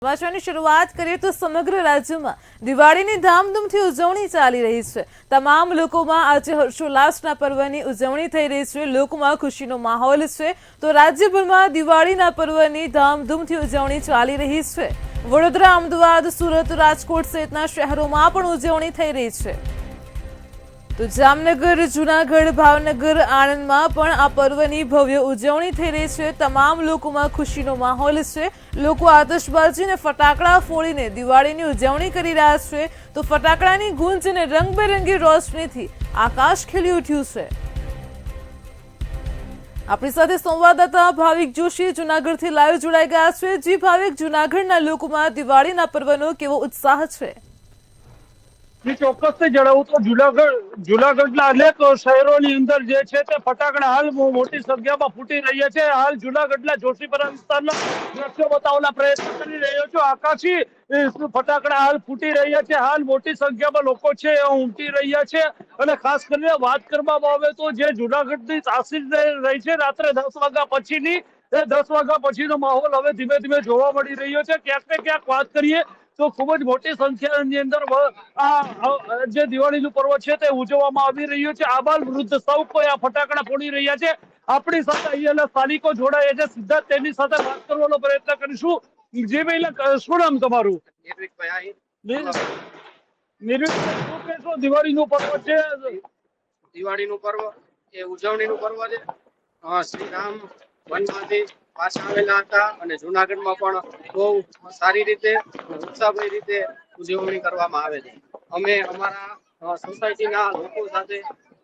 સમાચારની શરૂઆત કરીએ તો સમગ્ર રાજ્યમાં દિવાળીની ધામધૂમથી ઉજવણી ચાલી રહી છે। તમામ લોકોમાં આજે હર્ષોલ્લાસના પર્વની ઉજવણી થઈ રહી છે। લોકોમાં ખુશીનો માહોલ છે તો રાજ્યભરમાં દિવાળીના પર્વની ધામધૂમથી ઉજવણી ચાલી રહી છે। વડોદરા, અમદાવાદ, સુરત, રાજકોટ સહિતના શહેરોમાં પણ ઉજવણી થઈ રહી છે। તો જામનગર, જૂનાગઢ, ભાવનગર, આણંદમાં પણ આ પર્વની ભવ્ય ઉજવણી થઈ રહી છે। તમામ લોકોમાં ખુશીનો માહોલ છે। લોકો આતશબાજી અને ફટાકડા ફોડીને દિવાળીની ઉજવણી કરી રહ્યા છે તો ફટાકડાની ગૂંજ અને રંગબેરંગી રોશનીથી આકાશ ખીલી ઉઠ્યું છે। આપણી સાથે સંવાદદાતા ભાવિક જોશી જૂનાગઢથી લાઈવ જોડાઈ ગયા છે। જી ભાવિક, જૂનાગઢના લોકોમાં દિવાળીના પર્વનો કેવો ઉત્સાહ છે? ચોક્કસથી જણાવું તો જુનાગઢના અનેક શહેરોની અંદર જે છે તે ફટાકડા હાલ મોટી સંખ્યામાં ફૂટી રહ્યા છે। હાલ જુનાગઢના જોશીપરા વિસ્તારના દ્રશ્યો બતાવવાના પ્રયત્ન કરી રહ્યો છું। આકાશી ફટાકડા હાલ ફૂટી રહ્યા છે। હાલ મોટી સંખ્યામાં લોકો છે એ ઉમટી રહ્યા છે અને ખાસ કરીને વાત કરવામાં આવે તો જે જુનાગઢની તાસીર રહી છે રાત્રે 10 વાગ્યા પછીની, એ 10 વાગ્યા પછીનો માહોલ હવે ધીમે ધીમે જોવા મળી રહ્યો છે। ક્યાંક ને ક્યાંક વાત કરીએ તો ખૂબ જ મોટી સંખ્યાની અંદર જે દિવાળીનું પર્વ છે તે ઉજવવામાં આવી રહ્યું છે। આબાલ વૃદ્ધ સૌ કોઈ આ ફટાકડા ફોડી રહ્યા છે। આપણી સાથે અહીંયાના સ્થાનિકો જોડાયા છે, સીધા તેની સાથે વાત કરવાનો પ્રયત્ન કરીશું। જી ભાઈ, શું નામ તમારું? નિર્વિકભાઈ, શું કહેશો? દિવાળીનું પર્વ છે, દિવાળીનું પર્વ એ ઉજવણીનું પર્વ છે। શ્રી રામ વનમાંથી પાછા આવેલા હતા અને જુનાગઢમાં પણ બહુ સારી રીતે ઉત્સાહભરી રીતે ઉજવણી કરવામાં આવે છે। અમે અમારા સોસાયટીના લોકો સાથે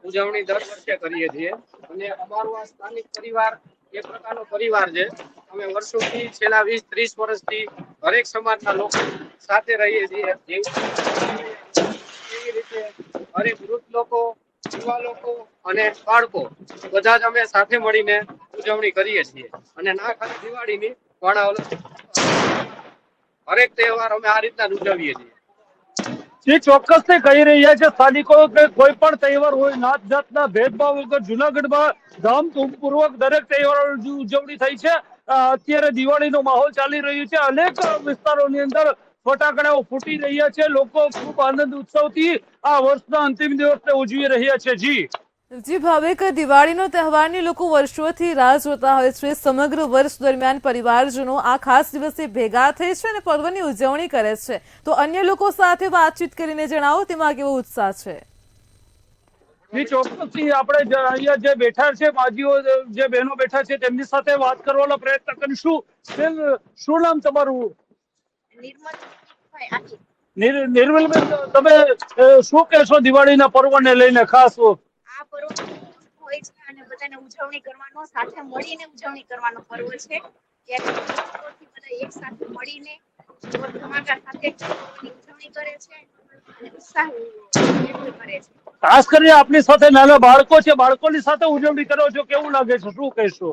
ઉજવણી દર વર્ષે કરીએ છીએ અને અમારો આ સ્થાનિક પરિવાર એ પ્રકારનો પરિવાર છે। અમે વર્ષોથી છેલ્લા 20-30 વર્ષથી હરેક સમાજના લોકો સાથે રહીએ છીએ। એવી રીતે હરેક વૃદ્ધ લોકો, યુવા લોકો અને બાળકો બધા જ અમે સાથે મળીને ઉજવણી કરીએ છીએ અને ના ખાલી દિવાળીની પણ હરેક તહેવાર અમે આ રીતના ઉજવીએ છીએ। જે ચોક્કસથી કહી રહ્યા છે સ્થાનિકો કે કોઈ પણ તહેવાર હોય, નાત જાતના ભેદભાવ વગર જુનાગઢમાં ધામધૂમપૂર્વક દરેક તહેવારોની ઉજવણી થઈ છે। અત્યારે દિવાળીનો માહોલ ચાલી રહ્યો છે। અનેક વિસ્તારોની અંદર ફટાકડાઓ ફૂટી રહ્યા છે। લોકો ખૂબ આનંદ ઉત્સવથી આ વર્ષના અંતિમ દિવસને ઉજવી રહ્યા છે। જી ભાવિક, દિવાળીનો તહેવારની લોકો વર્ષોથી રાહ જોતા હોય છે। સમગ્ર વર્ષ દરમિયાન પરિવારજનો આ ખાસ દિવસે ભેગા થઈ છે અને પર્વની ઉજવણી કરે છે તો અન્ય લોકો સાથે વાતચીત કરીને જણાવો તેમાં કેવો ઉત્સાહ છે? ચોક્કસથી આપણે અહીંયા જે બેઠા છે માજીઓ, જે બહેનો બેઠા છે તેમની સાથે વાત કરવાનો પ્રયત્ન કરીશું। શું નામ તમારું? નિર્મલબેન, તમે શું કહેશો દિવાળીના પર્વને લઈને? ખાસ આ પર્વ હોય છે અને બધાને ઉજવણી કરવાનો, સાથે મળીને ઉજવણી કરવાનો પર્વ છે। વર્ષોથી બધા એક સાથે મળીને ધમાકા સાથે ઉજવણી કરે છે અને ઉત્સાહ વ્યક્ત કરે છે। ખાસ કરીને આપની સાથે નાના બાળકો છે, બાળકોની સાથે ઉજવણી કરો છો, કેવું લાગે છે? શું કહેશો?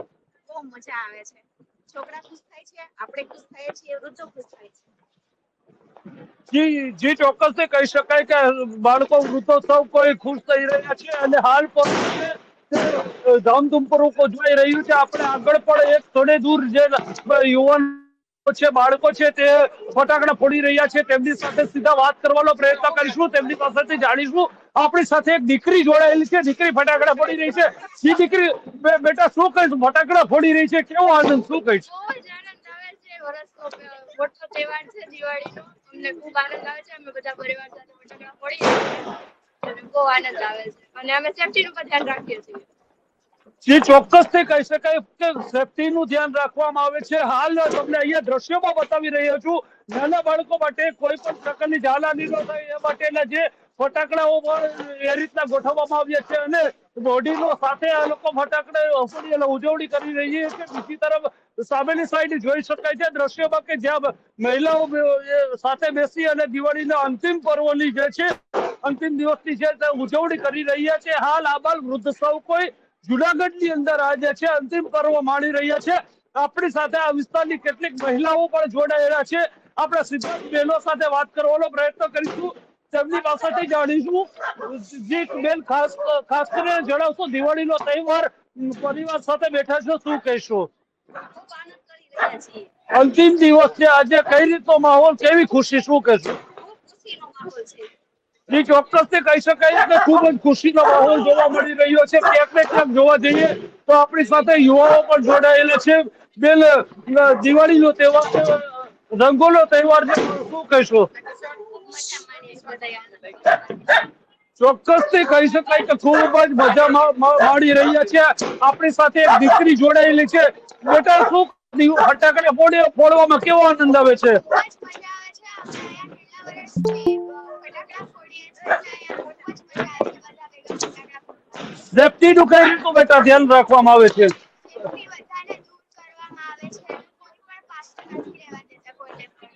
બહુ મજા આવે છે। છોકરા ખુશ થાય છે, આપણે ખુશ થઈએ છીએ, વૃદ્ધો ખુશ થાય છે। જી ચોક્કસથી કહી શકાય કે બાળકો, વૃદ્ધો સૌ કોઈ ખુશ થઈ રહ્યા છે અને હાલ ધામધૂમપૂર્વક ઉજવાઈ રહ્યું છે। આપણે આગળ પણ એક થોડે દૂર જે યુવાન છે, બાળકો છે, તે ફટાકડા ફોડી રહ્યા છે, તેમની સાથે સીધા વાત કરવાનો પ્રયત્ન કરીશું, તેમની પાસેથી જાણીશું। આપણી સાથે એક દીકરી જોડાયેલી છે, દીકરી ફટાકડા ફોડી રહી છે। જી દીકરી, બેટા શું કહીશ? ફટાકડા ફોડી રહી છે, કેવો આનંદ, શું કહીશ? બહુ જ આનંદ આવે છે। વર્ષનો મોટો તહેવાર છે દિવાળીનો, અમને ખૂબ આનંદ આવે છે। અમે બધા પરિવાર સાથે ફટાકડા ફોડીએ છીએ અને બહુ આનંદ આવે છે અને અમે સેફટીનું પણ ધ્યાન રાખીએ છીએ। જે ચોક્કસથી કહી શકાય કે સેફટીનું ધ્યાન રાખવામાં આવે છે। હાલ તમને અહીંયા દ્રશ્યોમાં બતાવી રહ્યો છું, નાના બાળકો માટે કોઈ પણ પ્રકારની જાનહાનિ ન થાય એ માટેના જે ફટાકડાઓ એ રીતના ગોઠવવામાં આવ્યા છે અને બોડીનો સાથે આ લોકો ફટાકડા ફોડી અને ઉજવણી કરી રહી છે। બીજી તરફ સામેની સાઈડ જોઈ શકાય છે દ્રશ્યોમાં કે જ્યાં મહિલાઓ સાથે બેસી અને દિવાળીના અંતિમ પર્વની જે છે, અંતિમ દિવસની છે તે ઉજવણી કરી રહ્યા છે। હાલ આબાલ વૃદ્ધ સૌ કોઈ જુનાગઢની અંદર આજે છે અંતિમ પર્વ માણી રહ્યા છે। આપણી સાથે આ વિસ્તારની કેટલીક મહિલાઓ પણ જોડાયેલા છે। આપણે સીધા બહેનો સાથે વાત કરવાનો પ્રયત્ન કરીશું, તેમની પાસેથી જાણીશું। જી બેન, ખાસ કરીને જણાવશો, દિવાળીનો તહેવાર પરિવાર સાથે બેઠા છો, શું કહેશો? ખૂબ આનંદ કરી રહ્યા છીએ અંતિમ દિવસ છે આજે, કઈ રીતનો માહોલ, કેવી ખુશી, શું કહેશો? બહુ ખુશીનો માહોલ છે. જી ચોક્કસથી કહી શકાય કે ખૂબ જ ખુશીનો માહોલ જોવા મળી રહ્યો છે. ક્યાંક ને ક્યાંક જોવા જઈએ તો આપણી સાથે યુવાઓ પણ જોડાયેલા છે. બેન, દિવાળીનો તહેવાર છે, રંગોનો તહેવાર છે, શું કહેશો? ખૂબ મજા માણીએ છીએ બધાએ. ચોક્કસથી કહી શકાય કે ખૂબ જ મજા માણી રહ્યા છે. આપણી સાથે એક દીકરી જોડાયેલી છે. બેટા, શું ફટાકડા ફોડવામાં કેવો આનંદ આવે છે? ખૂબ જ મજા આવે છે. અમે અહીંયા છેલ્લા વર્ષથી ફટાકડા ફોડીએ છીએ. અહીંયા ખૂબ જ મજા આવે છે. બધા ભેગા ફટાકડા ફોડવા. સેફટીનું કઈ રીતનું બેટા ધ્યાન રાખવામાં આવે છે? સેફટી બધાને દૂર કરવામાં આવે છે. કોઈ પણ પાછળ નથી રહેવા દેતા કોઈને પણ.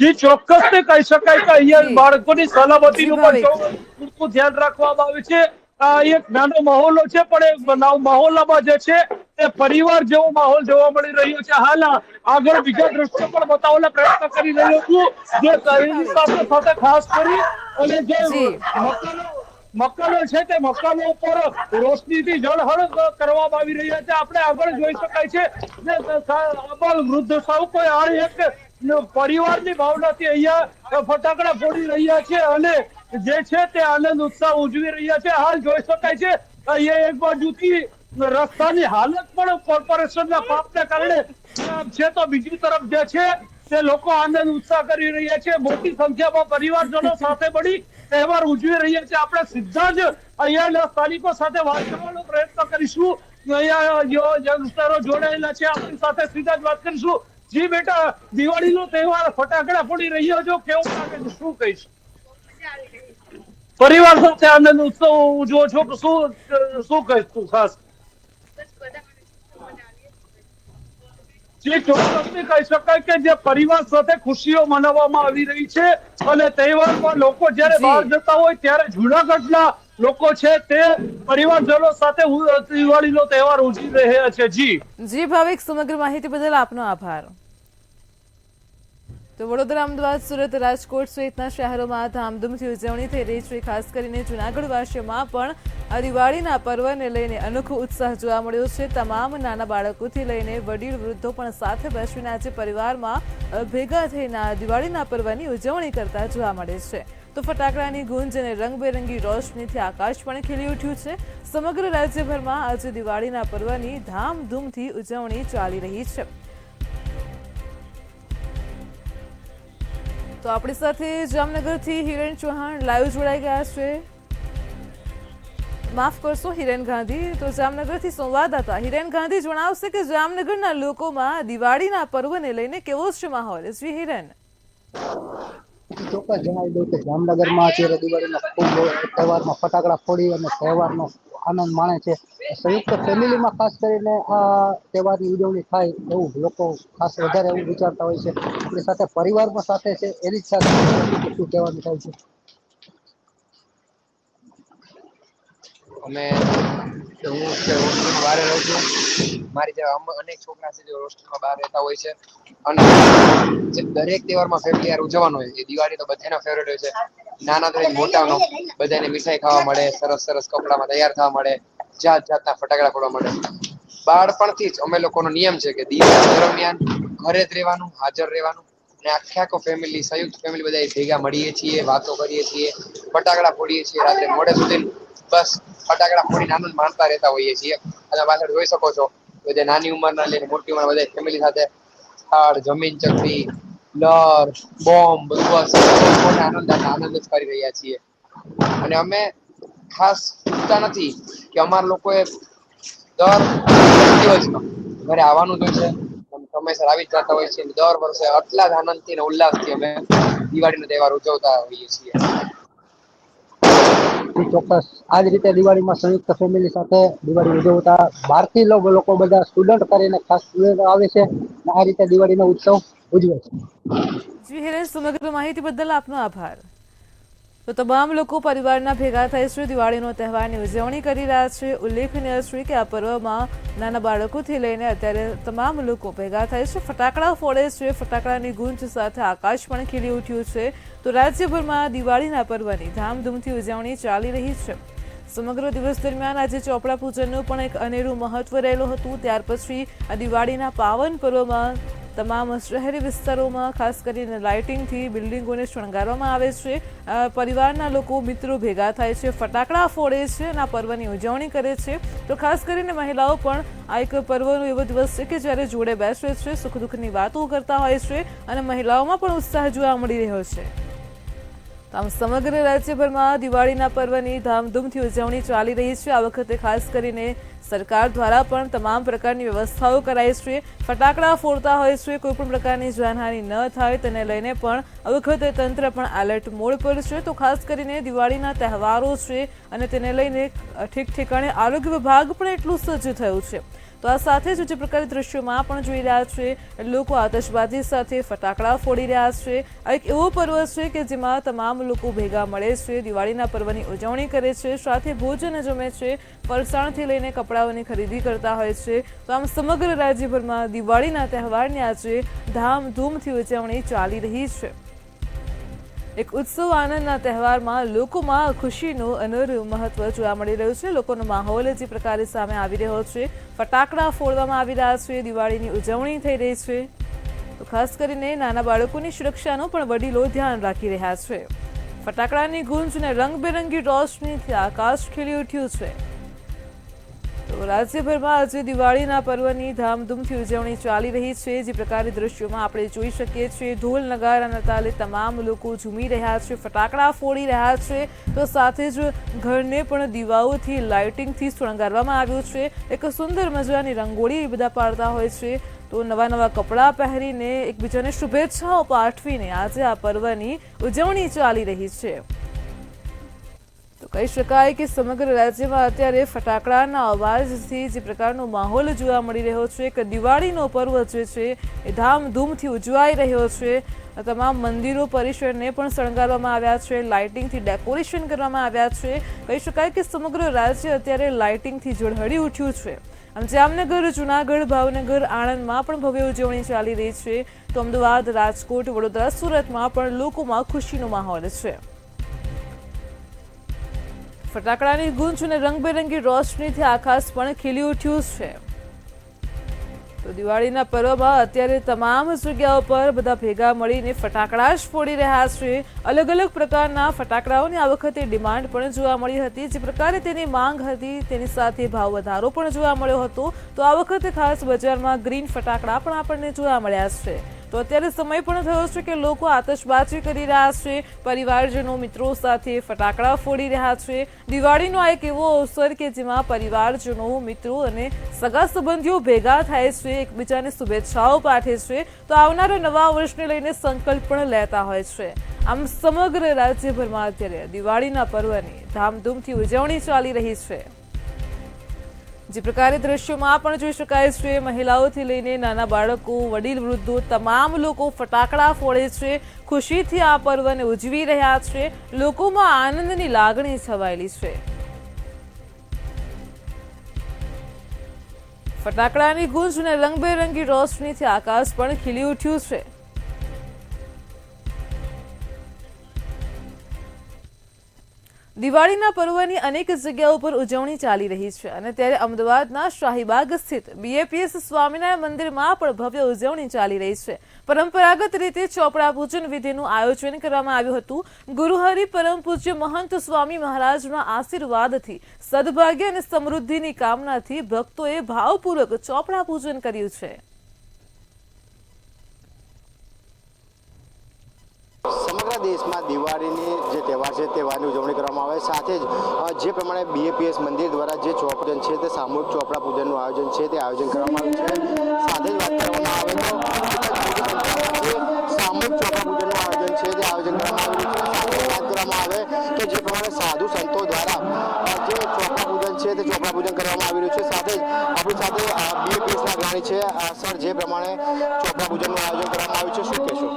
જી ચોક્કસથી કહી શકાય કે અહીંયા બાળકોની સલામતીનું જી, પણ પૂરતું ધ્યાન રાખવામાં આવે છે. આ એક નાનો મહોલ્લો છે, પણ એ મહોલ્લામાં જે છે એ પરિવાર જેવો માહોલ જોવા મળી રહ્યો છે. હાલ આગળ બીજા દ્રશ્યો પણ બતાવવાનો પ્રયત્ન કરી રહ્યો છું, જે એની સાથે સાથે ખાસ કરી અને જે મકાનો છે તે મકાનો ઉપર રોશનીથી ઝળહળ કરવામાં આવી રહ્યા છે. આપણે આગળ જોઈ શકાય છે જે વૃદ્ધ સૌ કોઈ આ એક પરિવારની ભાવનાથી અહીંયા ફટાકડા ફોડી રહ્યા છે અને જે છે તે આનંદ ઉત્સાહ ઉજવી રહ્યા છે. હાલ જોઈ શકાય છે અહીંયા એક બાજુથી રસ્તાની હાલત પણ કોર્પોરેશનના પાપને કારણે છે, તો બીજી તરફ જે છે તે લોકો આનંદ ઉત્સાહ કરી રહ્યા છે. મોટી સંખ્યામાં પરિવારજનો સાથે મળી તહેવાર ઉજવી રહ્યા છે. આપણે સીધા જ અહીંયાના સ્થાનિકો સાથે વાત કરવાનો પ્રયત્ન કરીશું. અહીંયા યંગસ્ટરો જોડાયેલા છે, આપણી સાથે સીધા જ વાત કરીશું. જી બેટા, દિવાળીનો તહેવાર ફટાકડા ફોડી રહ્યો છો, કેવું લાગે છે, શું કહીશ? મજા આવી રહી છે. પરિવાર સાથે આનંદ ઉત્સવ ઉજવો છો કે શું કહીશ તું ખાસ? બસ બધા મને મજા આવી છે. જે ચોક્કસથી કહી શકાય કે જે પરિવાર સાથે ખુશીઓ મનાવવામાં આવી રહી છે અને તહેવારમાં લોકો જ્યારે બહાર જતા હોય ત્યારે જૂનાગઢના લોકો છે તે પરિવારજનો સાથે દિવાળીનો તહેવાર ઉજવી રહ્યા છે. જી ભાવિક, સમગ્ર માહિતી બદલ આપનો આભાર. તો વડોદરા, અમદાવાદ, સુરત, રાજકોટ સહિતના શહેરોમાં ધામધૂમથી ઉજવણી થઈ રહી છે. ખાસ કરીને જૂનાગઢ વાસીઓમાં પણ આ દિવાળીના પર્વને લઈને અનોખો ઉત્સાહ જોવા મળ્યો છે. તમામ નાના બાળકોથી લઈને વડીલ વૃદ્ધો પણ સાથે બેસીને આજે પરિવારમાં ભેગા થઈને દિવાળીના પર્વની ઉજવણી કરતા જોવા મળે છે. તો ફટાકડાની ગુંજ અને રંગબેરંગી રોશનીથી આકાશ પણ ખીલી ઉઠ્યું છે. સમગ્ર રાજ્યભરમાં આજે દિવાળીના પર્વની ધામધૂમથી ઉજવણી ચાલી રહી છે. તો આપણી સાથે જામનગરથી હિરેન ચૌહાણ લાઈવ જોડાઈ ગયા છે. માફ કરશો, હિરેન ગાંધી. તો જામનગરથી સંવાદદાતા હિરેન ગાંધી જણાવશે કે જામનગરના લોકોમાં દિવાળીના પર્વને લઈને કેવો છે માહોલ. જી હિરેન. ચોક્કસ જણાવી દઉં કે જામનગરમાં અત્યારે દિવાળીના ખૂબ તહેવારમાં ફટાકડા ફોડી અને તહેવારનો આનંદ માણે છે. સંયુક્ત ફેમિલીમાં ખાસ કરીને આ તહેવારની ઉજવણી થાય એવું લોકો ખાસ વધારે એવું વિચારતા હોય છે. આપણી સાથે પરિવારમાં સાથે છે એની જ સાથે શું કહેવાનું થાય છે? અમે હું હોસ્ટેલમાં બહાર રહું છું. મારી જેવા અનેક છોકરા છે જે હોસ્ટેલમાં બહાર રહેતા હોય છે અને જે દરેક તહેવારમાં ફેમિલી યાર ઉજવવાનો હોય એ દિવાળી તો બધાના ફેવરેટ હોય છે. નાના થી મોટાનો બધાને મીઠાઈ ખાવા મળે, સરસ સરસ કપડામાં તૈયાર થવા મળે, જાત જાતના ફટાકડા ફોડવા મળે. બાળપણથી જ અમે લોકોનો નિયમ છે કે દિવાળી દરમિયાન ઘરે જ રહેવાનું, હાજર રહેવાનું અને આખો ફેમિલી સંયુક્ત ફેમિલી બધા ભેગા મળીએ છીએ, વાતો કરીએ છીએ, ફટાકડા ફોડીએ છીએ રાત્રે મોડે સુધી. બસ ફટાકડા ફોડીને આનંદ માણતા રહેતા હોઈએ છીએ. અને પાછળ જોઈ શકો છો કે નાની ઉંમરના લઈને મોટી ઉંમર બધા ફેમિલી સાથે થાળ, જમીન ચકરી, લર, બોમ્બ બધું આનંદ જ કરી રહ્યા છીએ. અને અમે ખાસ ચૂકતા નથી કે અમારા લોકોએ દર દિવસમાં ઘરે આવવાનું જ હોય છે, સમયસર આવી જ જતા હોય છે. દર વર્ષે આટલા જ આનંદથી અને ઉલ્લાસથી અમે દિવાળીનો તહેવાર ઉજવતા હોઈએ છીએ. ચોક્કસ આ જ રીતે દિવાળીમાં સંયુક્ત ફેમિલી સાથે દિવાળી ઉજવતા બહારથી લોકો બધા સ્ટુડન્ટ કરીને ખાસ સ્ટુડન્ટ આવે છે અને આ રીતે દિવાળીનો ઉત્સવ ઉજવે છે. જી હિરેન, સમગ્ર માહિતી બદલ આપનો આભાર. તો તમામ લોકો પરિવારના ભેગા થઈ છે, દિવાળીનો તહેવારની ઉજવણી કરી રહ્યા છે. ઉલ્લેખનીય છે કે આ પર્વમાં નાના બાળકોથી લઈને અત્યારે તમામ લોકો ભેગા થાય છે, ફટાકડા ફોડે છે. ફટાકડાની ગુંજ સાથે આકાશ પણ ખીલી ઉઠ્યું છે. તો રાજ્યભરમાં દિવાળીના પર્વની ધામધૂમથી ઉજવણી ચાલી રહી છે. સમગ્ર દિવસ દરમિયાન આજે ચોપડા પૂજનનું પણ એક અનેરું મહત્વ રહેલું હતું. ત્યાર પછી આ દિવાળીના પાવન પર્વમાં તમામ શહેરી વિસ્તારોમાં ખાસ કરીને લાઇટિંગથી બિલ્ડિંગોને શણગારવામાં આવે છે. પરિવારના લોકો મિત્રો ભેગા થાય છે, ફટાકડા ફોડે છે અને આ પર્વની ઉજવણી કરે છે. તો ખાસ કરીને મહિલાઓ પણ આ એક પર્વનો એવો દિવસ છે કે જ્યારે જોડે બેસે છે, સુખ દુઃખની વાતો કરતા હોય છે અને મહિલાઓમાં પણ ઉત્સાહ જોવા મળી રહ્યો છે. આમ સમગ્ર રાજ્યભરમાં દિવાળીના પર્વની ધામધૂમથી ઉજવણી ચાલી રહી છે. આ વખતે ખાસ કરીને સરકાર દ્વારા પણ તમામ પ્રકારની વ્યવસ્થાઓ કરાઈ છે. ફટાકડા ફોડતા હોય છે, કોઈ પણ પ્રકારની જાનહાનિ ન થાય તેને લઈને પણ આ વખતે તંત્ર પણ એલર્ટ મોડ પર છે. તો ખાસ કરીને દિવાળીના તહેવારો છે અને તેને લઈને ઠીક ઠેકાણે આરોગ્ય વિભાગ પણ એટલું સજ્જ થયું છે. તો આ સાથે જ જે પ્રકારે દ્રશ્યોમાં પણ જોઈ રહ્યા છે, લોકો આતશબાજી સાથે ફટાકડા ફોડી રહ્યા છે. આ એક એવો પર્વ છે કે જેમાં તમામ લોકો ભેગા મળે છે, દિવાળીના પર્વની ઉજવણી કરે છે, સાથે ભોજન જમે છે, ફરસાણથી લઈને કપડાઓની ખરીદી કરતા હોય છે. તો આમ સમગ્ર રાજ્યભરમાં દિવાળીના તહેવારની આજે ધામધૂમથી ઉજવણી ચાલી રહી છે. એક ઉત્સવ આનંદના તહેવારમાં લોકોમાં ખુશીનું અનેરું મહત્વ જોવા મળી રહ્યું છે. લોકોનો માહોલ જે પ્રકારે સામે આવી રહ્યો છે, ફટાકડા ફોડવામાં આવી રહ્યા છે, દિવાળીની ઉજવણી થઈ રહી છે. તો ખાસ કરીને નાના બાળકોની સુરક્ષાનું પણ વડીલો ધ્યાન રાખી રહ્યા છે. ફટાકડાની ગૂંજ અને રંગબેરંગી રોશનીથી આકાશ ખીલી ઉઠ્યું છે. તો રાજ્યભરમાં આજે દિવાળીના પર્વની ધામધૂમથી ઉજવણી ચાલી રહી છે. જે પ્રકારે દ્રશ્યોમાં આપણે જોઈ શકીએ છીએ, ઢોલ નગારાના તાલે તમામ લોકો ઝૂમી રહ્યા છે, ફટાકડા ફોડી રહ્યા છે. તો સાથે જ ઘરને પણ દીવાઓથી લાઇટિંગથી શણગારવામાં આવ્યું છે. એક સુંદર મજાની રંગોળી બધા પાડતા હોય છે. તો નવા નવા કપડાં પહેરીને એકબીજાને શુભેચ્છાઓ પાઠવીને આજે આ પર્વની ઉજવણી ચાલી રહી છે. તો કહી શકાય કે સમગ્ર રાજ્યમાં અત્યારે ફટાકડાના અવાજથી જે પ્રકારનો માહોલ જોવા મળી રહ્યો છે, કે દિવાળીનો પર્વ જે છે એ ધામધૂમથી ઉજવાઈ રહ્યો છે. તમામ મંદિરો પરિસરને પણ શણગારવામાં આવ્યા છે, લાઇટિંગથી ડેકોરેશન કરવામાં આવ્યા છે. કહી શકાય કે સમગ્ર રાજ્ય અત્યારે લાઇટિંગથી ઝળહળી ઉઠ્યું છે. આમ જામનગર, જૂનાગઢ, ભાવનગર, આણંદમાં પણ ભવ્ય ઉજવણી ચાલી રહી છે. તો અમદાવાદ, રાજકોટ, વડોદરા, સુરતમાં પણ લોકોમાં ખુશીનો માહોલ છે. ફટાકડાની ગૂંજ અને રંગબેરંગી રોશનીથી આકાશ પણ ખીલી ઉઠ્યું છે. તો દિવાળીના પર્વમાં અત્યારે તમામ જગ્યાઓ પર બધા ભેગા મળીને ફટાકડા જ ફોડી રહ્યા છે. અલગ અલગ પ્રકારના ફટાકડાઓની આ વખતે ડિમાન્ડ પણ જોવા મળી હતી. જે પ્રકારે તેની માંગ હતી તેની સાથે ભાવ વધારો પણ જોવા મળ્યો હતો. તો આ વખતે ખાસ બજારમાં ગ્રીન ફટાકડા પણ આપણને જોવા મળ્યા છે. તો અત્યારે સમય પણ થયો છે કે લોકો આતશબાજી કરી રહ્યા છે, પરિવારજનો મિત્રો સાથે ફટાકડા ફોડી રહ્યા છે. દિવાળીનો આ એક એવો અવસર કે જેમાં પરિવારજનો, મિત્રો અને સગા સંબંધીઓ ભેગા થાય છે, એકબીજાને શુભેચ્છાઓ પાઠવે છે. તો આવનારા નવા વર્ષને લઈને સંકલ્પ પણ લેતા હોય છે. આમ સમગ્ર રાજ્યભરમાં અત્યારે દિવાળીના પર્વની ધામધૂમથી ઉજવણી ચાલી રહી છે. જે પ્રકારે દ્રશ્યોમાં પણ જોઈ શકાય છે, મહિલાઓથી લઈને નાના બાળકો, વડીલ વૃદ્ધો તમામ લોકો ફટાકડા ફોડે છે, ખુશીથી આ પર્વને ઉજવી રહ્યા છે. લોકોમાં આનંદની લાગણી છવાયેલી છે. ફટાકડાની ગૂંજ અને રંગબેરંગી રોશનીથી આકાશ પણ ખીલી ઉઠ્યું છે. દિવાળીના પર્વની અનેક જગ્યાઓ પર ઉજવણી ચાલી રહી છે અને ત્યારે અમદાવાદના શાહીબાગ સ્થિત BAPS સ્વામિનારાયણ મંદિરમાં પણ ભવ્ય ઉજવણી ચાલી રહી છે. પરંપરાગત રીતે ચોપડા પૂજન વિધિનું આયોજન કરવામાં આવ્યું હતું. ગુરુહરિ પરમ પૂજ્ય મહંત સ્વામી મહારાજના આશીર્વાદથી, સદભાગ્ય અને સમૃદ્ધિની કામનાથી ભક્તોએ ભાવપૂર્વક ચોપડા પૂજન કર્યું છે. સમગ્ર દેશમાં દિવાળીની જે તહેવાર છે તહેવારની ઉજવણી કરવામાં આવે. સાથે જ જે પ્રમાણે BAPS મંદિર દ્વારા જે ચોપૂજન છે તે સામૂહિક ચોપડા પૂજનનું આયોજન છે તે આયોજન કરવામાં આવ્યું છે. સાથે જ વાત કરવામાં આવે તો સામૂહિક ચોપડા પૂજનનું આયોજન છે તે આયોજન કરવામાં આવ્યું છે. સાથે વાત કરવામાં આવે તો જે પ્રમાણે સાધુ સંતો દ્વારા જે ચોપડા પૂજન છે તે ચોપડા પૂજન કરવામાં આવી રહ્યું છે. સાથે જ આપણી સાથે BAPSના જ્ઞાની છે સર, જે પ્રમાણે ચોપડા પૂજનનું આયોજન કરવામાં આવ્યું છે, શું કહેશો?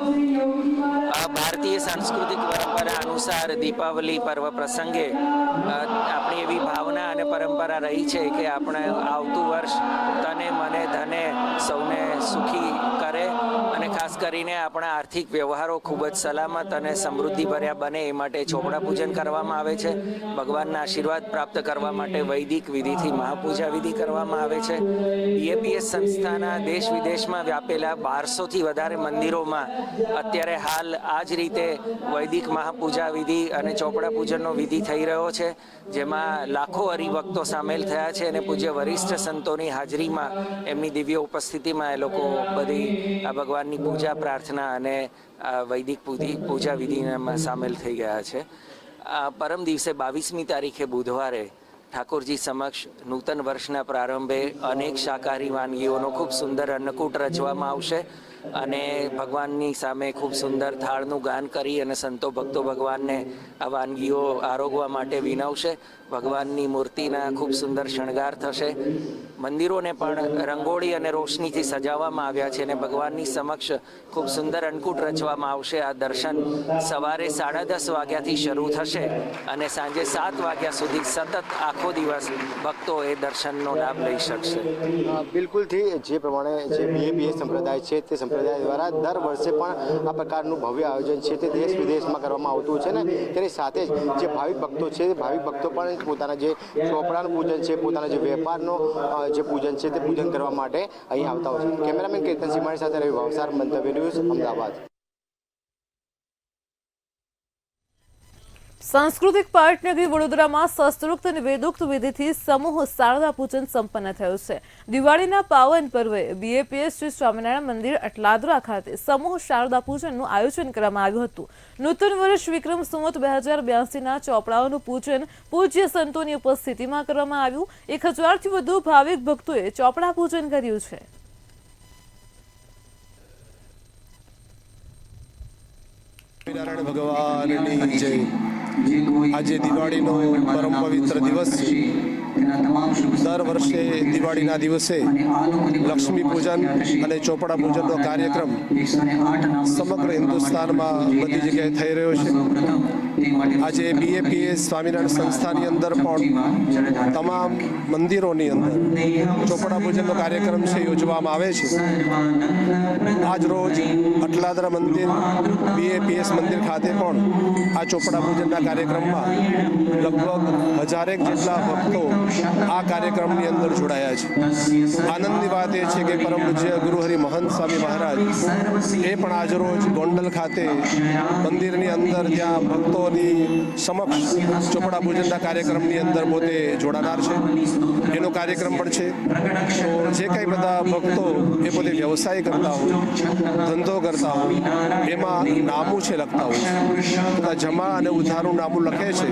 ભારતીય સાંસ્કૃતિક પરંપરા અનુસાર દીપાવલી પર્વ પ્રસંગે આપણી એવી ભાવના અને પરંપરા રહી છે કે આપણે આવતું વર્ષ તને મને ધને સૌને સુખી કરે અને ખાસ કરીને આપણા આર્થિક વ્યવહારો ખૂબ જ સલામત અને સમૃદ્ધિભર્યા બને એ માટે ચોપડા પૂજન કરવામાં આવે છે. ભગવાનના આશીર્વાદ પ્રાપ્ત કરવા માટે વૈદિક વિધિથી મહાપૂજા વિધિ કરવામાં આવે છે. બીએપીએસ સંસ્થાના દેશ વિદેશમાં વ્યાપેલા 1200થી વધારે મંદિરોમાં અત્યારે હાલ આ જ રીતે વૈદિક મહાપૂજા વિધિ અને ચોપડા પૂજનનો વિધિ થઈ રહ્યો છે, જેમાં લાખો હરિભક્તો સામેલ થયા છે અને પૂજ્ય વરિષ્ઠ સંતોની હાજરીમાં એમની દિવ્ય ઉપસ્થિતિમાં એ લોકો બધી આ ભગવાનની પૂજા પ્રાર્થના અને વૈદિક પૂજા વિધિમાં સામેલ થઈ ગયા છે. પરમ દિવસે 22મી તારીખે બુધવારે ઠાકોરજી સમક્ષ નૂતન વર્ષના પ્રારંભે અનેક શાકાહારી વાનગીઓનો ખૂબ સુંદર અન્નકૂટ રચવામાં આવશે અને ભગવાનની સામે ખૂબ સુંદર થાળનું ગાન કરી અને સંતો ભક્તો ભગવાનને આ વાનગીઓ આરોગવા માટે વિનવશે. ભગવાનની મૂર્તિના ખૂબ સુંદર શણગાર થશે. મંદિરોને પણ રંગોળી અને રોશનીથી સજાવવામાં આવ્યા છે અને ભગવાનની સમક્ષ ખૂબ સુંદર અન્નકૂટ રચવામાં આવશે. આ દર્શન સવારે 10:30 વાગ્યાથી શરૂ થશે અને સાંજે 7 વાગ્યા સુધી સતત આખો દિવસ ભક્તો એ દર્શનનો લાભ લઈ શકશે. બિલકુલથી જે પ્રમાણે જે બીએપીએસ સંપ્રદાય છે તે સંપ્રદાય દ્વારા દર વર્ષે પણ આ પ્રકારનું ભવ્ય આયોજન છે તે દેશ વિદેશમાં કરવામાં આવતું છે ને તેની સાથે જ જે ભાવિક ભક્તો છે તે ભાવિક ભક્તો પણ પોતાના જે ચોપડાનું પૂજન છે, પોતાના જે વેપારનો જે પૂજન છે તે પૂજન કરવા માટે અહીં આવતા હોય છે. કેમેરામેન કેતન સિમાણી સાથે રવિ ભાવસાર, મંતવ્ય ન્યૂઝ, અમદાવાદ. સાંસ્કૃતિક પાટનગરી વડોદરામાં શાસ્ત્રોક્ત અને વેદોક્ત વિધિથી સમૂહ શારદા પૂજન સંપન્ન થયું છે. દિવાળીના પાવન પર્વે બીએપીએસ શ્રી સ્વામિનારાયણ મંદિર અટલાદરા ખાતે સમૂહ શારદા પૂજનનું આયોજન કરવામાં આવ્યું હતું. નૂતન વર્ષ વિક્રમ સંવત 2082ના ચોપડાઓનું પૂજન પૂજ્ય સંતોની ઉપસ્થિતિમાં કરવામાં આવ્યું. 1000થી વધુ ભાવિક ભક્તોએ ચોપડા પૂજન કર્યું છે. નારાયણ ભગવાનની જય. આજે દિવાળીનો પરમ પવિત્ર દિવસ છે. દર વર્ષે દિવાળીના દિવસે લક્ષ્મી પૂજન અને ચોપડા પૂજનનો કાર્યક્રમ સમગ્ર હિન્દુસ્તાનમાં બધી જગ્યાએ થઈ રહ્યો છે. આજે બીએપીએસ સ્વામિનારાયણ સંસ્થાની અંદર પણ તમામ મંદિરોની અંદર ચોપડા પૂજનનો કાર્યક્રમ છે યોજવામાં આવે છે. આજ રોજ અટલાદરા મંદિર બીએપીએસ મંદિર ખાતે પણ આ ચોપડા પૂજનના કાર્યક્રમમાં લગભગ 1000 જેટલા ભક્તો આ કાર્યક્રમની અંદર જોડાયા છે. આનંદની વાત એ છે કે પરમ પૂજ્ય ગુરુહરિ મહંત સ્વામી મહારાજ એ પણ આજરોજ ગોંડલ ખાતે મંદિરની અંદર ત્યાં ભક્તોની સમક્ષ ચોપડા પૂજનના કાર્યક્રમની અંદર પોતે જોડાનાર છે. એનો કાર્યક્રમ પણ છે. તો જે કંઈ બધા ભક્તો એ પોતે વ્યવસાય કરતા હોય, ધંધો કરતા હોય, એમાં નામું છે લખતા હોય, બધા જમા અને ઉધારનું નામું લખે છે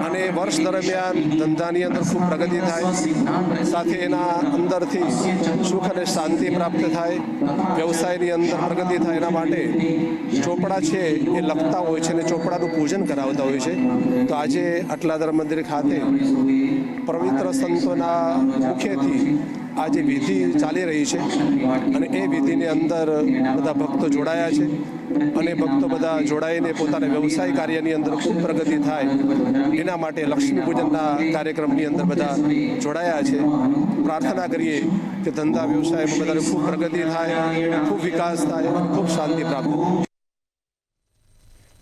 અને વર્ષ દરમિયાન ધંધાની અંદર ખૂબ પ્રગતિ થાય, સાથે એના અંદરથી સુખ અને શાંતિ પ્રાપ્ત થાય, વ્યવસાયની અંદર પ્રગતિ થાય, એના માટે ચોપડા છે એ લખતા હોય છે અને ચોપડાનું પૂજન કરાવતા હોય છે. તો આજે અટલાદરા મંદિર ખાતે પવિત્ર સંતોના મુખેથી આ જે વિધિ ચાલી રહી છે અને એ વિધિની અંદર બધા ભક્તો જોડાયા છે અને ભક્તો બધા જોડાઈને પોતાના વ્યવસાય કાર્યની અંદર ખૂબ પ્રગતિ થાય એના માટે લક્ષ્મી પૂજનના કાર્યક્રમની અંદર બધા જોડાયા છે. પ્રાર્થના કરીએ કે ધંધા વ્યવસાયમાં બધાને ખૂબ પ્રગતિ થાય, ખૂબ વિકાસ થાય, ખૂબ શાંતિ પ્રાપ્ત થાય.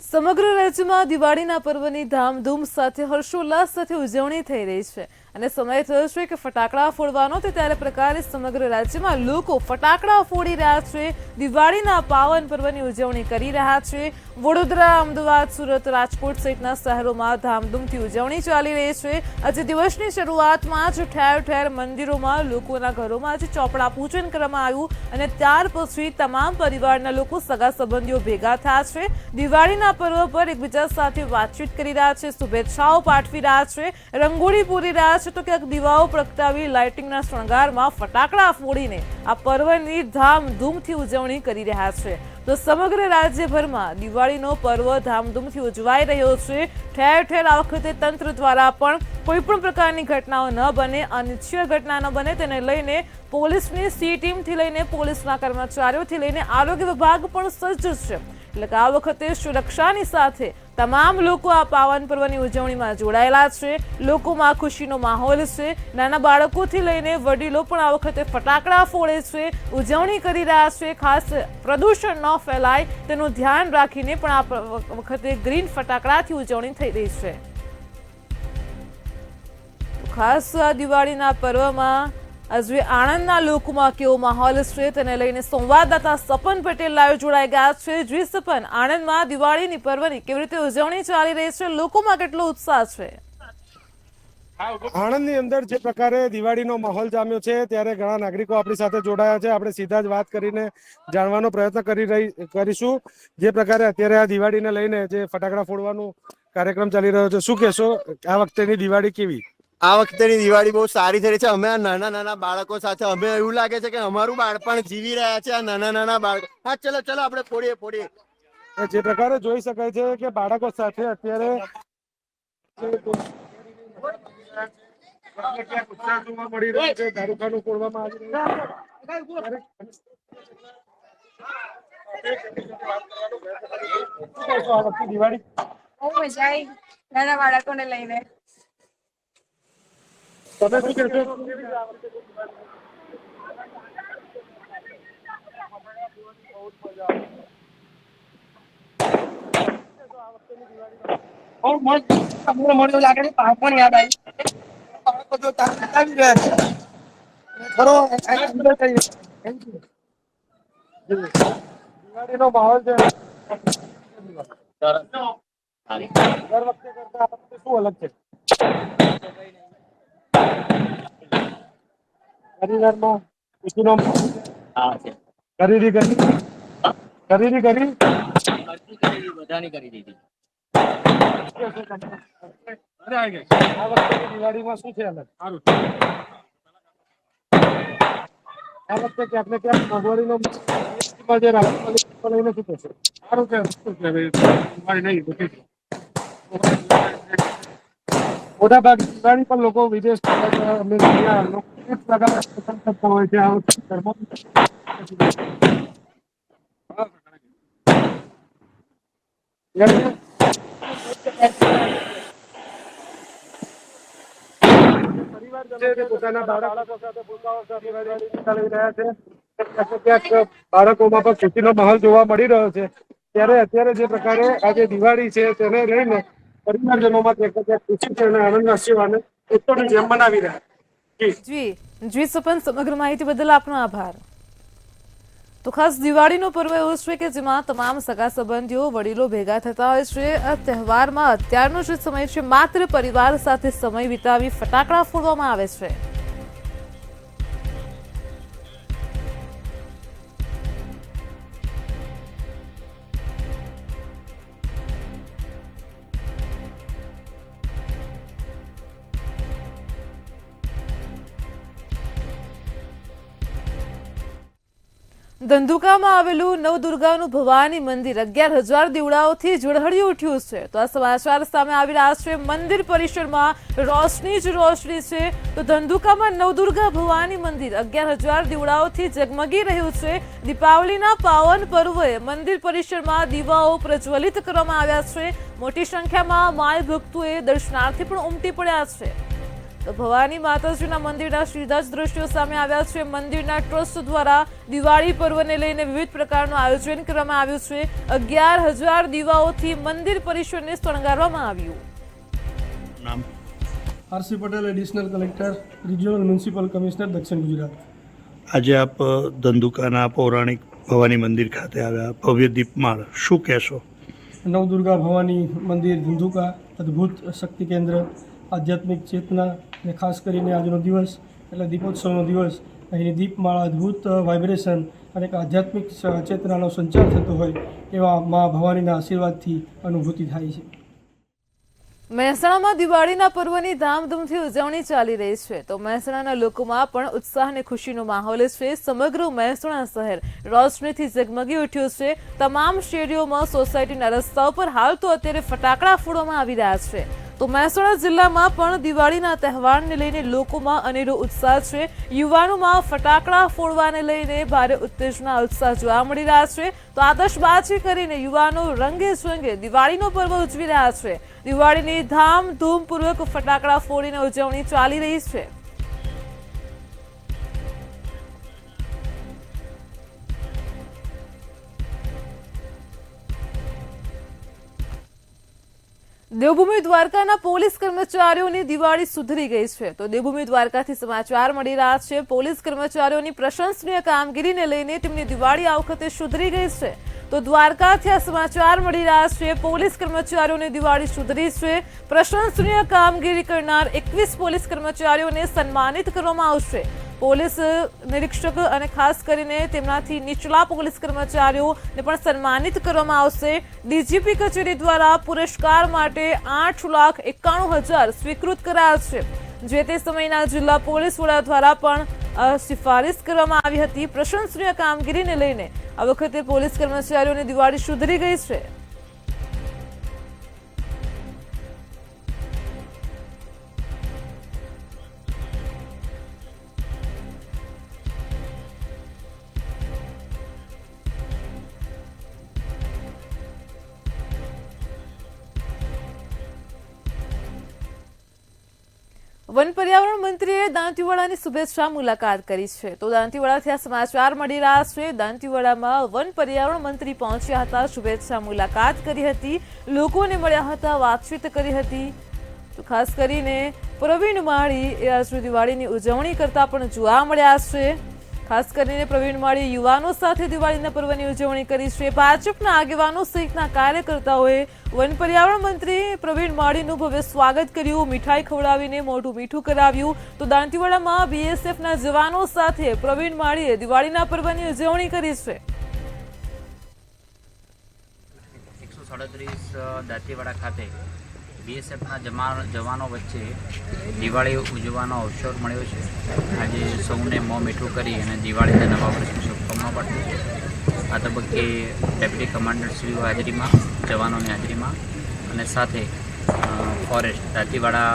સમગ્ર રાજ્યમાં દિવાળીના પર્વની ધામધૂમ સાથે હર્ષોલ્લાસ સાથે ઉજવણી થઈ રહી છે અને સમય થયો છે કે ફટાકડા ફોડવાનો તે ત્યારે પ્રકારે સમગ્ર રાજ્યમાં લોકો ફટાકડા ફોડી રહ્યા છે. દિવાળીના પાવન પર્વની ઉજવણી કરી રહ્યા છે. વડોદરા, અમદાવાદ, સુરત, રાજકોટ સહિતના શહેરોમાં ધામધૂમથી ઉજવણી ચાલી રહી છે. આજે દિવસની શરૂઆતમાં જ ઠેર ઠેર મંદિરોમાં લોકોના ઘરોમાં આજે ચોપડા પૂજન કરવામાં આવ્યું અને ત્યાર પછી તમામ પરિવારના લોકો, સગા સંબંધીઓ ભેગા થયા છે. દિવાળીના પર્વ પર એકબીજા સાથે વાતચીત કરી રહ્યા છે, શુભેચ્છાઓ પાઠવી રહ્યા છે, રંગોળી પૂરી રહ્યા છે, તો ક્યાંક દીવાઓ પ્રગટાવી લાઇટિંગના શણગારમાં ફટાકડા ફોડીને આ પર્વની ધામધૂમથી ઉજવણી કરી રહ્યા છે. તો સમગ્ર રાજ્યભરમાં દિવાળીનો પર્વ ધામધૂમથી ઉજવાઈ રહ્યો છે. ઠેર ઠેર આ વખતે તંત્ર દ્વારા પણ કોઈ પણ પ્રકારની ઘટનાઓ ન બને, અનિચ્છનીય ઘટના ન બને તેને લઈને પોલીસની સી ટીમથી લઈને પોલીસના કર્મચારીઓથી લઈને આરોગ્ય વિભાગ પણ સજ્જ છે. એટલે કે આ વખતે સુરક્ષાની સાથે તમામ લોકો આ પાવન પર્વની ઉજવણીમાં જોડાયેલા છે. લોકોમાં ખુશીનો માહોલ છે. નાના બાળકોથી લઈને વડીલો પણ આ વખતે ફટાકડા ફોડે છે, ઉજવણી કરી રહ્યા છે. ખાસ પ્રદૂષણ ન ફેલાય તેનું ધ્યાન રાખીને પણ આ વખતે ગ્રીન ફટાકડાથી ઉજવણી થઈ રહી છે. ખાસ આ દિવાળીના પર્વમાં આજે આણંદના લોકોમાં કેવો માહોલ છે તેને લઈને સંવાદદાતા સપન પટેલ લાઈવ જોડાઈ ગયા છે. જી સપન, આણંદમાં દિવાળીની પર્વની કેવી રીતે ઉજવણી ચાલી રહી છે, લોકોમાં કેટલો ઉત્સાહ છે? આણંદની અંદર જે પ્રકારે દિવાળીનો માહોલ જામ્યો છે ત્યારે ઘણા નાગરિકો આપણી સાથે જોડાયા છે. આપણે સીધા જ વાત કરીને જાણવાનો પ્રયત્ન કરીશું. જે પ્રકારે અત્યારે આ દિવાળીને લઈને જે ફટાકડા ફોડવાનો કાર્યક્રમ ચાલી રહ્યો છે, શું કહેશો આ વખતેની દિવાળી કેવી? આ વખતેની દિવાળી બહુ સારી થઈ રહી છે. અમે આ નાના બાળકો સાથે અમે એવું લાગે છે કે અમારું બાળપણ જીવી રહ્યા છે. આ નાના બાળકો, હા ચલો આપણે ફોડીએ. જે પ્રકારે જોઈ શકાય છે કે બાળકો સાથે અત્યારે ઉત્સાહ જોવા મળી રહ્યો છે. દારૂખાનું ફોડવામાં આવી દિવાળી બહુ મજા આવી નાના બાળકોને લઈને. તમે શું કહેશો? મને લાગે છે બાળપણ યાદ આવી. બાળકો જો આવી રહ્યા છે ખરો દિવાળીનો માહોલ છે દર વખતે કરતા આ વખતે શું અલગ છે? પરિવારમાં ખુશીનો ખરીદી બધાની કરી દીધી. આ વખતે દિવાળીમાં શું છે અલગ? સારું, આ વખતે ક્યાંક ને ક્યાંક મોંઘવારીનો જે રાખવા લઈને શું થશે? સારું છે. દિવાળી નહીં મોટા ભાગે દિવાળી પણ લોકો વિદેશ કરતા હોય છે. પોતાના બાળકો સાથે ક્યાંક બાળકોમાં પણ ખુશીનો માહોલ જોવા મળી રહ્યો છે. ત્યારે અત્યારે જે પ્રકારે આજે દિવાળી છે તેને લઈને પરિવારજનોમાં ખુશી છે અને આનંદના સેવાને ઉત્સવની જેમ બનાવી રહ્યા. જી સપન, સમગ્ર માહિતી બદલ આપનો આભાર. તો ખાસ દિવાળીનો પર્વ એવો છે કે જેમાં તમામ સગા સંબંધીઓ વડીલો ભેગા થતા હોય છે. આ તહેવારમાં અત્યારનો જે સમય છે માત્ર પરિવાર સાથે સમય વિતાવી ફટાકડા ફોડવામાં આવે છે. ધંધુકામાં આવેલું નવદુર્ગાનું ભવાની મંદિર 11,000 દીવડાઓથી ઝળહળી ઉઠ્યું છે. તો આ સમાચાર સામે આવી રહ્યા છે. મંદિર પરિસરમાં રોશની જ રોશની છે. તો ધંધુકામાં નવદુર્ગા ભવાની મંદિર 11,000 દીવડાઓથી ઝગમગી રહ્યું છે. દીપાવલીના પાવન પર્વે મંદિર પરિસરમાં દીવાઓ પ્રજ્વલિત કરવામાં આવ્યા છે. મોટી સંખ્યામાં માય ભક્તોએ દર્શનાર્થી પણ ઉમટી પડ્યા છે. તો ભવાની માતાજીના મંદિરના સીધા જ દ્રશ્યો સામે આવ્યા છે. મંદિરના ટ્રસ્ટ દ્વારા દિવાળી પર્વને લઈને વિવિધ પ્રકારનું આયોજન કરવામાં આવ્યું છે. 11,000 દીવાઓથી મંદિર પરિસરને શણગારવામાં આવ્યું. નામ RC Patel, additional collector, regional municipal commissioner, દક્ષિણ ગુજરાત. આજે આપ ધંધુકાના પૌરાણિક ભવાની મંદિર ખાતે આવ્યા, ભવ્ય દીપમાળ, શું કહેશો? નવદુર્ગા ભવાની મંદિર ધંધુકા અદ્ભુત શક્તિ કેન્દ્ર, આધ્યાત્મિક ચેતના અને ખાસ કરીને આજનો દિવસ એટલે દીપોત્સવનો દિવસ. અહીંની દીપમાળા અદ્ભુત વાઇબ્રેશન અને એક આધ્યાત્મિક ચેતનાનો સંચાર થતો હોય એવા મા ભવાનીના આશીર્વાદથી અનુભૂતિ થાય છે. મહેસાણામાં દિવાળીના પર્વની ધામધૂમથી ઉજવણી ચાલી રહી છે. તો મહેસાણાના લોકોમાં પણ ઉત્સાહ અને ખુશીનો માહોલ છે. સમગ્ર મહેસાણા શહેર રોશનીથી ઝગમગી ઉઠ્યું છે. તમામ શેરીઓમાં, સોસાયટીના રસ્તાઓ પર હાલ તો અત્યારે ફટાકડા ફોડવામાં આવી રહ્યા છે. તો મહેસાણા જિલ્લામાં પણ દિવાળીના તહેવારને લઈને લોકોમાં અનેરો ઉત્સાહ છે. યુવાનોમાં ફટાકડા ફોડવાને લઈને ભારે ઉત્તેજના ઉત્સાહ જોવા મળી રહ્યા છે. તો આતશબાજી કરીને યુવાનો રંગે ચંગે દિવાળીનો પર્વ ઉજવી રહ્યા છે. દિવાળીની ધામધૂમપૂર્વક ફટાકડા ફોડીને ઉજવણી ચાલી રહી છે. દેવભૂમિ દ્વારકાના પોલીસ કર્મચારીઓની દિવાળી સુધરી ગઈ છે. તો દેવભૂમિ દ્વારકાથી સમાચાર મળી રહ્યા છે. પોલીસ કર્મચારીઓની પ્રશંસનીય કામગીરીને લઈને તેમની દિવાળી આ વખતે સુધરી ગઈ છે. તો દ્વારકાથી આ સમાચાર મળી રહ્યા છે. પોલીસ કર્મચારીઓની દિવાળી સુધરી છે. પ્રશંસનીય કામગીરી કરનાર 21 પોલીસ કર્મચારીઓને સન્માનિત કરવામાં આવશે. પોલીસ નિરીક્ષક અને ખાસ કરીને તેમનાથી નીચલા પોલીસ કર્મચારીઓને પણ સન્માનિત કરવામાં આવશે. ડીજીપી કચેરી દ્વારા પુરસ્કાર માટે 8,91,000 સ્વીકૃત કરાયા છે. જે તે સમયના જિલ્લા પોલીસ વડા દ્વારા પણ સિફારિશ કરવામાં આવી હતી. પ્રશંસનીય કામગીરીને લઈને આ વખતે પોલીસ કર્મચારીઓની દિવાળી સુધરી ગઈ છે. વન પર્યાવરણ મંત્રીએ દાંતીવાડાની શુભેચ્છા મુલાકાત કરી છે. તો દાંતીવાડાથી આ સમાચાર મળી રહ્યા છે. દાંતીવાડામાં વન પર્યાવરણ મંત્રી પહોંચ્યા હતા, શુભેચ્છા મુલાકાત કરી હતી, લોકોને મળ્યા હતા, વાતચીત કરી હતી. તો ખાસ કરીને પ્રવીણ માળી એ આજે દિવાળીની ઉજવણી કરતા પણ જોવા મળ્યા છે. ખાસ કરીને પ્રવીણ માળી યુવાનો સાથે દિવાળીના પર્વની ઉજવણી કરી છે. ભાજપના આગેવાનો સહિતના કાર્યકર્તાઓએ વન પર્યાવરણ મંત્રી પ્રવીણ માળીનું ભવ્ય સ્વાગત કર્યું, મીઠાઈ ખવડાવીને મોઢું મીઠું કરાવ્યું. તો દાંતીવાડામાં બીએસએફના જવાનો સાથે પ્રવીણ માળીએ દિવાળીના પર્વની ઉજવણી કરી છે. 137 દાંતીવાડા ખાતે બીએસએફના જવાનો વચ્ચે દિવાળી ઉજવવાનો અવસર મળ્યો છે. આજે સૌને મોં મીઠું કરી અને દિવાળીના નવા વર્ષની શુભકામનાઓ પાઠવું છે. આ તબક્કે ડેપ્યુટી કમાન્ડરશ્રીઓ હાજરીમાં, જવાનોની હાજરીમાં અને સાથે ફોરેસ્ટ દાંતીવાડા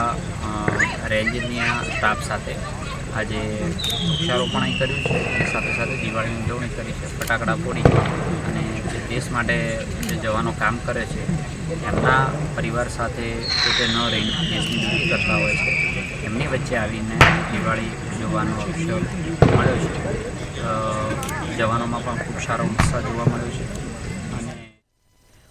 રેન્જની સ્ટાફ સાથે આજે વૃક્ષારોપણ અહીં કર્યું છે અને સાથે સાથે દિવાળીની ઉજવણી કરી છે. ફટાકડા ફોડી અને જે દેશ માટે જે જવાનો કામ કરે છે એમના પરિવાર સાથે પોતે ન રહીને દેશની ડ્યુટી કરતા હોય છે, એમની વચ્ચે આવીને દિવાળી ઉજવવાનો અવસર મળ્યો છે. જવાનોમાં પણ ખૂબ સારો ઉત્સાહ જોવા મળ્યો છે.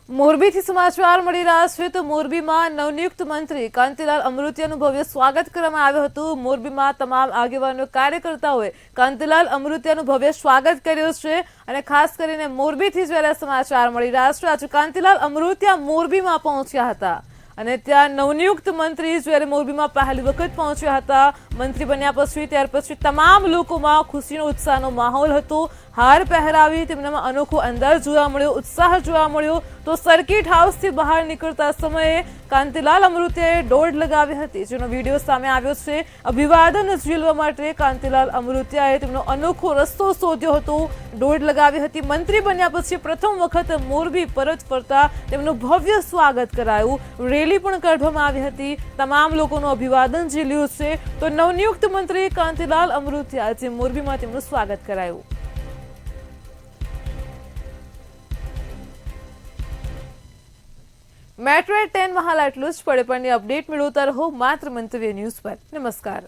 મોરબીથી સમાચાર મળી રહ્યા છે. તો મોરબીમાં નવનિયુક્ત મંત્રી કાંતિલાલ અમૃતિયાનું ભવ્ય સ્વાગત કરવામાં આવ્યું હતું. મોરબીમાં તમામ આગેવાનો કાર્યકર્તાઓએ કાંતિલાલ અમૃતિયાનું ભવ્ય સ્વાગત કર્યું છે. અને ખાસ કરીને મોરબીથી જ્યારે સમાચાર મળી રહ્યા છે, આજે કાંતિલાલ અમૃતિયા મોરબીમાં પહોંચ્યા હતા અને ત્યાં નવનિયુક્ત મંત્રી જ્યારે મોરબીમાં પહેલી વખત પહોંચ્યા હતા. મંત્રી બન્યા પછી ત્યાર પછી તમામ લોકોમાં ખુશીનો ઉત્સાહનો માહોલ હતો. હાર પહેરાવી તેમનામાં અનોખો અંદાજ જોવા મળ્યો, ઉત્સાહ જોવા મળ્યો. તો સર્કિટ હાઉસથી બહાર નીકળતા સમયે કાંતિલાલ અમૃતિયાએ દોડ લગાવી હતી, જેનો વિડીયો સામે આવ્યો છે. અભિવાદન ઝીલવા માટે કાંતિલાલ અમૃતિયાએ તેમનો અનોખો રસ્તો શોધ્યો હતો, દોડ લગાવી હતી. મંત્રી બન્યા પછી પ્રથમ વખત મોરબી પરત ફરતા તેમનું ભવ્ય સ્વાગત કરાયું, રેલી પણ કાઢવામાં આવી હતી. તમામ લોકોનું અભિવાદન ઝીલ્યું છે. તો નવનિયુક્ત મંત્રી કાંતિલાલ અમૃતિયા આજે મોરબીમાં તેમનું સ્વાગત કરાયું. મેટ્રો 10 માં હાલ આટલું જ. પડે પણની અપડેટ મેળવતા રહો માત્ર મંતવ્ય ન્યૂઝ પર. નમસ્કાર.